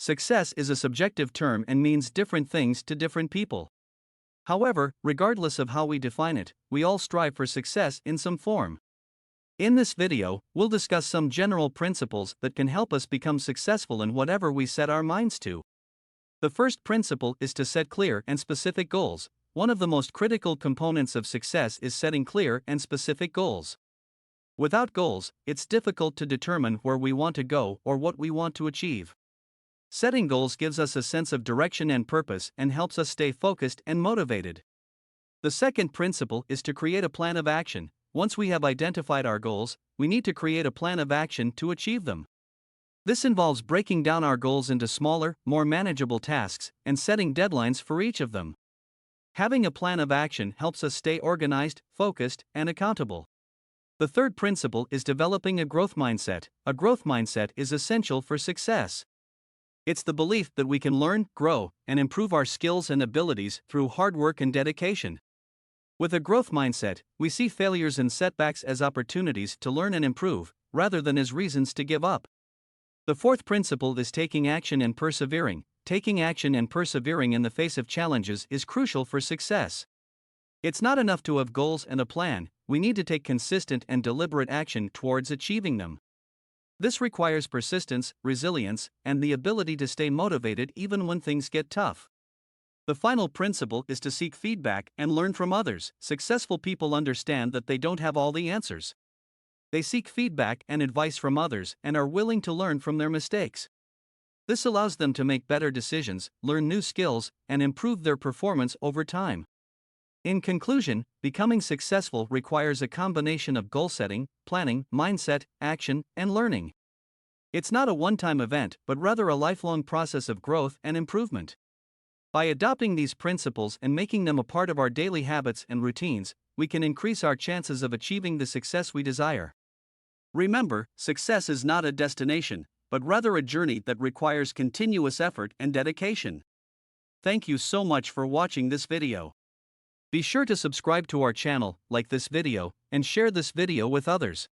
Success is a subjective term and means different things to different people. However, regardless of how we define it, we all strive for success in some form. In this video, we'll discuss some general principles that can help us become successful in whatever we set our minds to. The first principle is to set clear and specific goals. One of the most critical components of success is setting clear and specific goals. Without goals, it's difficult to determine where we want to go or what we want to achieve. Setting goals gives us a sense of direction and purpose and helps us stay focused and motivated. The second principle is to create a plan of action. Once we have identified our goals, we need to create a plan of action to achieve them. This involves breaking down our goals into smaller, more manageable tasks and setting deadlines for each of them. Having a plan of action helps us stay organized, focused, and accountable. The third principle is developing a growth mindset. A growth mindset is essential for success. It's the belief that we can learn, grow, and improve our skills and abilities through hard work and dedication. With a growth mindset, we see failures and setbacks as opportunities to learn and improve, rather than as reasons to give up. The fourth principle is taking action and persevering. Taking action and persevering in the face of challenges is crucial for success. It's not enough to have goals and a plan, we need to take consistent and deliberate action towards achieving them. This requires persistence, resilience, and the ability to stay motivated even when things get tough. The final principle is to seek feedback and learn from others. Successful people understand that they don't have all the answers. They seek feedback and advice from others and are willing to learn from their mistakes. This allows them to make better decisions, learn new skills, and improve their performance over time. In conclusion, becoming successful requires a combination of goal setting, planning, mindset, action, and learning. It's not a one-time event, but rather a lifelong process of growth and improvement. By adopting these principles and making them a part of our daily habits and routines, we can increase our chances of achieving the success we desire. Remember, success is not a destination, but rather a journey that requires continuous effort and dedication. Thank you so much for watching this video. Be sure to subscribe to our channel, like this video, and share this video with others.